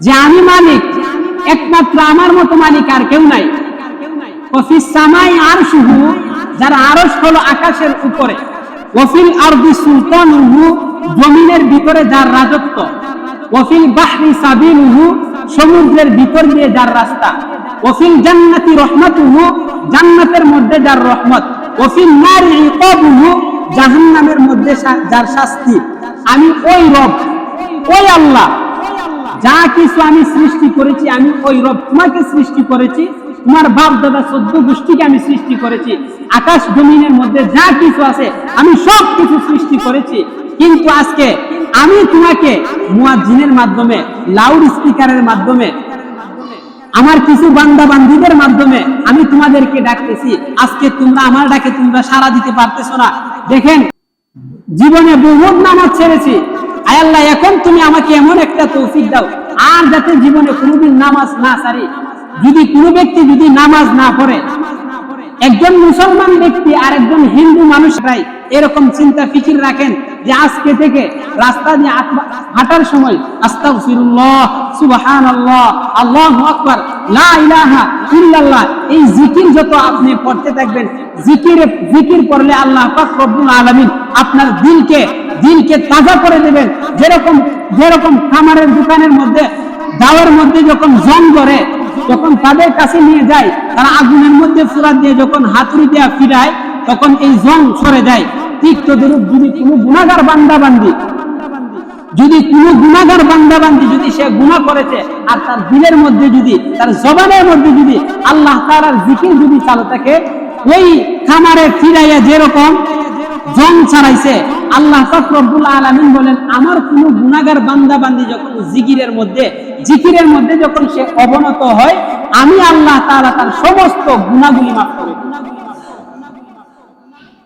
যে আমি মালিক, একমাত্র আমার মতো মালিক আর কেউ নাই। ওয়াফিস সামাই আরশুহু, যার আরশ হলো আকাশের উপরে। ওয়াফিল আরদি সুলতানুহু, জমিনের ভিতরে যার রাজত্ব। ওয়াফিল বাহরি সাবিলুহু, সমুদ্রের ভিতর দিয়ে যার রাস্তা। ওয়াফিল জান্নাতি রহমাতুহু, জান্নাতের মধ্যে যার রহমত। ওয়াফিল নারি ইকাবুহু, জাহান্নামের মধ্যে যার শাস্তি। আমি ওই রব, ওই আল্লাহ, যা কিছু আমি সৃষ্টি করেছি আমি ওই রব। তোমাকে সৃষ্টি করেছি, তোমার বাপ দাদা 14 গোষ্ঠীকে আমি সৃষ্টি করেছি। আকাশ জমিনের মধ্যে যা কিছু আছে আমি সব কিছু সৃষ্টি করেছি। কিন্তু আজকে আমি তোমাকে মুয়াজ্জিনের মাধ্যমে, লাউড স্পিকারের মাধ্যমে, আমার কিছু বান্দা বান্দীদের মাধ্যমে আমি তোমাদেরকে ডাকতেছি। আজকে তোমরা আমার ডাকে তোমরা সাড়া দিতে পারতেছো না। দেখেন, জীবনে বহুত নামাজ ছেড়েছি, আয় আল্লাহ এখন তুমি আমাকে এমন একটা তৌফিক দাও আর যাতে জীবনে কোনোদিন নামাজ না ছাড়ি। যদি কোনো ব্যক্তি যদি নামাজ না পড়ে, একজন মুসলমান ব্যক্তি আর একজন হিন্দু মানুষরাই এরকম চিন্তা ফিকির রাখেন যে আজকে থেকে রাস্তা দিয়ে হাঁটার সময় আস্তাগফিরুল্লাহ, সুবহানাল্লাহ, আল্লাহু আকবার, লা ইলাহা ইল্লাল্লাহ, এই জিকির যত আপনি পড়তে থাকবেন, জিকির পড়লে আল্লাহ পাক রব্বুল আলামিন আপনার দিলকে তাজা করে দেবেন। যেরকম খামারের দোকানের মধ্যে, দাওয়ার মধ্যে যখন জং ধরে, যখন তাদের কাছে নিয়ে যায়, তারা আগুনের মধ্যে ফুরাত দিয়ে যখন হাতুড়ি দিয়ে ফিরায়, তখন এই জং সরে যায়। ঠিক তদ্রূপ যদি কোনো গুনাহগার বান্দাবান্দি যদি সে গুনাহ করেছে আর তার দিলের মধ্যে যদি, তার জবানের মধ্যে যদি আল্লাহ তাআলার জিকির যদি চালু থাকে, ওই খামারে ফিরাইয়া যেরকম জং ছাড়াইছে, আল্লাহ পাক রব্বুল আলামিন বলেন আমার কোন গুনাহগার বান্দাবান্দি যখন জিকিরের মধ্যে যখন সে অবনত হয়, আমি আল্লাহ তাআলা তার সমস্ত গুনাহগুলি মাফ করে দিই।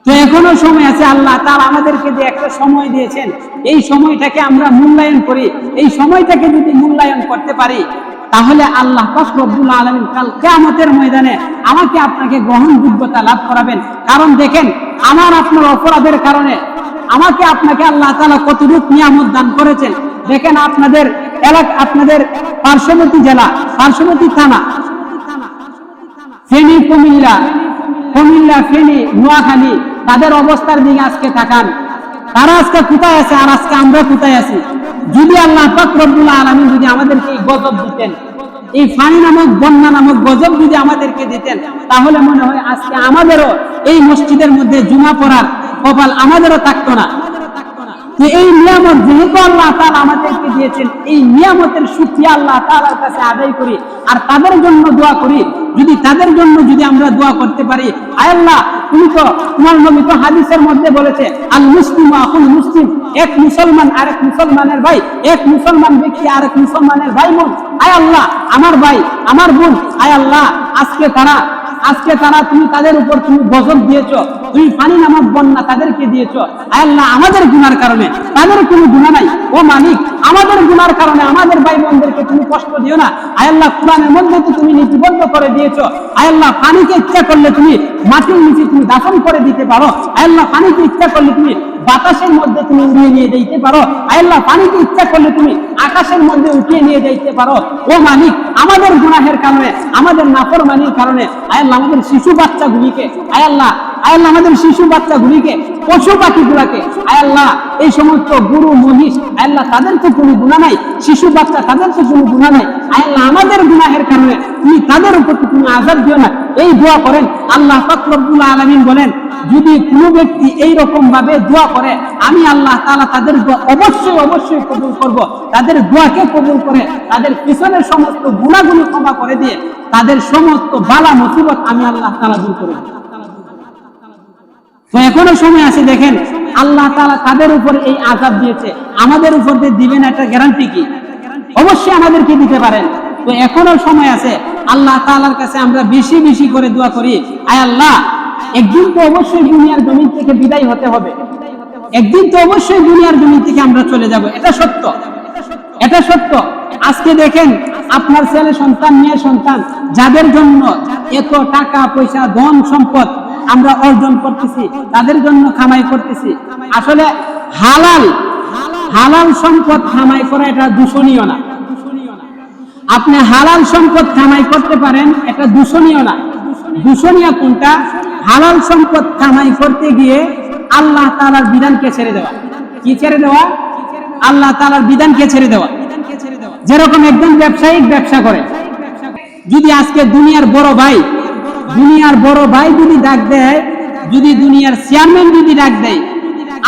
তো এখনো সময় আছে, আল্লাহ তাআলা আমাদেরকে যে একটা সময় দিয়েছেন, এই সময়টাকে আমরা মূল্যায়ন করি। এই সময়টাকে যদি মূল্যায়ন করতে পারি, তাহলে আল্লাহ পাক রব্বুল আলামিন কাল কিয়ামতের ময়দানে আমাকে আপনাকে গ্রহণযোগ্যতা লাভ করাবেন। কারণ দেখেন, আমার আপনার অপরাধের কারণে আমাকে আপনাকে আল্লাহ তাআলা কতটুকু নিয়ামত দান করেছেন। দেখেন, আপনাদের এলাকা, আপনাদের পার্শ্ববর্তী জেলা, পার্শ্ববর্তী থানা, ফেনী, কুমিল্লা, ফেনী, নোয়াখালী, তাদের অবস্থার দিকে আজকে তাকান। তারা আজকে কোথায় আছে আর আজকে আমরা কোথায় আছি? যদি আল্লাহ পাক রব্বুল আলামিন যদি আমাদেরকে এই গজব দিতেন, এই ফানি নামক, বন্যা নামক গজব যদি আমাদেরকে দিতেন, তাহলে মনে হয় আজকে আমাদেরও এই মসজিদের মধ্যে জুমা পড়ার কপাল আমাদেরও থাকতো না। তো এই নিয়ামত যেহেতু আল্লাহ তাআলা আমাদেরকে দিয়েছেন, এই নিয়ামতের শুকরিয়া আল্লাহ তাআলার কাছে আদায় করি আর তাদের জন্য দোয়া করি। যদি তাদের জন্য যদি আমরা দোয়া করতে পারি, আয় আল্লাহ তুমি তো, তোমার নবী তো হাদিসের মধ্যে বলেছে, আল মুসলিমু আখুল মুসলিম, এক মুসলমান আরেক মুসলমানের ভাই, এক মুসলমান ব্যক্তি আরেক মুসলমানের ভাই বোন। আয় আল্লাহ আমার ভাই, আমার বোন, আয় আল্লাহ আজকে তারা তুমি তাদের উপর তুমি গজব দিয়েছো, তুমি পানি নামক বন্যা তাদেরকে দিয়েছো। আয় আল্লাহ আমাদের গুনার কারণে, তাদের কোনো গুনাহ নাই, ও মালিক আমাদের গুনার কারণে আমাদের ভাই বোনদেরকে তুমি কষ্ট দিও না। আয় আল্লাহ কোরআনের মধ্যে তো তুমি লিপিবদ্ধ করে দিয়েছো, আয় আল্লাহ পানিকে ইচ্ছা করলে তুমি মাটির নিচে তুমি দাফন করে দিতে পারো। আয় আল্লাহ পানিকে ইচ্ছা করলে তুমি বাতাসের মধ্যে তুমি উড়িয়ে নিয়ে যেতে পারো। আয় আল্লাহ পানিকে ইচ্ছা করলে তুমি আকাশের মধ্যে উঠিয়ে নিয়ে যাইতে পারো। ও মালিক আমাদের গুনাহের কারণে, আমাদের নাফরমানির কারণে আয় আল্লাহ আমাদের শিশু বাচ্চাগুলিকে, আয় আল্লাহ আমাদের শিশু বাচ্চাগুলিকে, পশু পাখিগুলাকে, আয় আল্লাহ এই সমস্ত গরু মহিষ, আয় আল্লাহ তাদের তো কোনো গুনাহ নাই, শিশু বাচ্চা তাদের তো কোনো গুনাহ নাই। আয় আল্লাহ আমাদের গুনাহের কারণে তুমি তাদের উপর তুমি আযাব দিও না। এই দোয়া করেন। আল্লাহ পাক রব্বুল আলামিন বলেন, যদি কোনো ব্যক্তি এই রকম ভাবে দোয়া করে, আমি আল্লাহ তাআলা তাদের দোয়া অবশ্যই কবুল করব। তাদের দোয়াকে কবুল করে তাদের পিছনের সমস্ত গুনাহগুলো ক্ষমা করে দিয়ে তাদের সমস্ত বালা মুসিবত আমি আল্লাহ তাআলা দূর করে দেব। তো এখনো সময় আছে। দেখেন, আল্লাহ তাআলা তাদের উপর এই আযাব দিয়েছে, আমাদের উপর দিয়ে দিবেন একটা গ্যারান্টি কি? অবশ্যই আমাদেরকে দিতে পারেন। তো এখনো সময় আছে। আল্লাহ তাআলার কাছে আমরা বেশি করে দোয়া করি, আয় আল্লাহ একদিন তো অবশ্যই দুনিয়ার জমিন থেকে বিদায় হতে হবে, একদিন তো অবশ্যই দুনিয়ার জমিন থেকে আমরা চলে যাব। এটা সত্য। আজকে দেখেন, আপনার ছেলে সন্তান, মেয়ে সন্তান, যাদের জন্য এত টাকা পয়সা ধন সম্পদ আমরা অর্জন করতেছি, তাদের জন্য কামাই করতেছি, আসলে হালাল সম্পদ কামাই করা এটা দূষণীয় না। আপনি হালাল সম্পদ কামাই করতে পারেন, এটা দূষণীয় না। দূষণীয় কোনটা? হালাল সম্পদ কামাই করতে গিয়ে আল্লাহ তাআলার বিধানকে ছেড়ে দেওয়া। কি ছেড়ে দেওয়া? আল্লাহ তাআলার বিধানকে ছেড়ে দেওয়া। যেরকম একজন ব্যবসায়িক ব্যবসা করে, যদি আজকে দুনিয়ার বড় ভাই যদি ডাক দেয়, যদি দুনিয়ার চেয়ারম্যান যদি ডাক দেয়,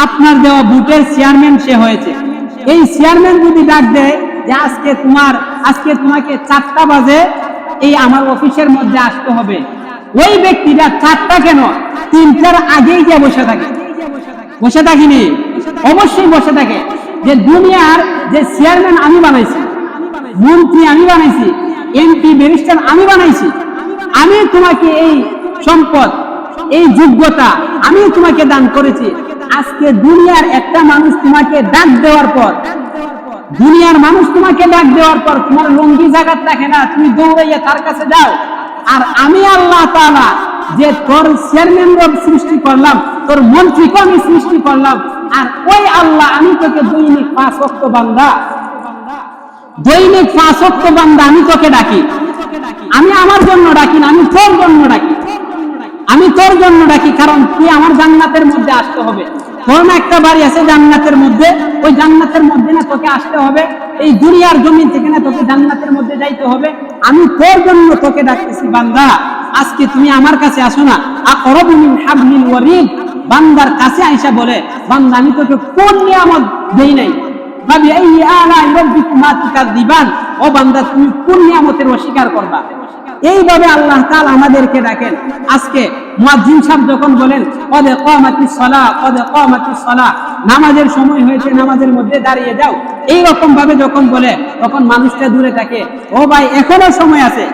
আপনার দেওয়া বুটের চেয়ারম্যান সে হয়েছে, এই চেয়ারম্যান যদি ডাক দেয় যে আজকে তোমাকে 4টা বাজে এই আমার অফিসের মধ্যে আসতে হবে, ওই ব্যক্তিটা 4টা কেন 3টার আগেই গিয়ে বসে থাকিনি, অবশ্যই বসে থাকে। যে দুনিয়ার যে চেয়ারম্যান আমি বানাইছি, মন্ত্রী আমি বানাইছি, এমপি ব্যারিস্টার আমি বানাইছি, আমি তোমাকে এই সম্পদ, এই যোগ্যতা আমি তোমাকে দান করেছি। আজকে দুনিয়ার একটা মানুষ তোমাকে ডাক দেওয়ার পর, তোমার লঙ্গি জায়গার থাকে না, তুমি দৌড়াইয়া তার কাছে যাও। আর আমি আল্লাহ তাআলা যে তোর চেয়ারম্যান সৃষ্টি করলাম, তোর মন্ত্রীকে আমি সৃষ্টি করলাম, আর ওই আল্লাহ আমি তোকে দৈনিক 5 ওয়াক্ত বান্দা আমি তোকে ডাকি। আমি আমার জন্য ডাকি না, আমি তোর জন্য ডাকি। কারণ তুই আমার জান্নাতের মধ্যে আসতে হবে। তোর না একটা বাড়ি আছে জান্নাতের মধ্যে, ওই জান্নাতের মধ্যে না তোকে আসতে হবে, এই দুনিয়ার জমিন থেকে না তোকে জান্নাতের মধ্যে যাইতে হবে। আমি তোর জন্য তোকে ডাকতেছি বান্দা, আজকে তুমি আমার কাছে আসো না। আকরাবু মিন হাবলিল ওয়ারিদ, বান্দার কাছে আইসা বলে, বান্দা আমি তোকে কোন নিয়ামত দেই নাই, ভাবি এই আলা রাব্বিকুমা তুকাযিবান, ও বান্দা তুমি কোন নিয়ামতের অস্বীকার করবা। এইভাবে আল্লাহ তাআলা আমাদেরকে ডাকেন। আজকে মুয়াজ্জিন সাহেব যখন বলেন কদ কামাতিস সালাহ, নামাজের সময় হয়েছে, নামাজের মধ্যে দাঁড়িয়ে যাও, এই রকম ভাবে যখন বলে, তখন মানুষটা দূরে থাকে, ও ভাই এখনো সময় আছে।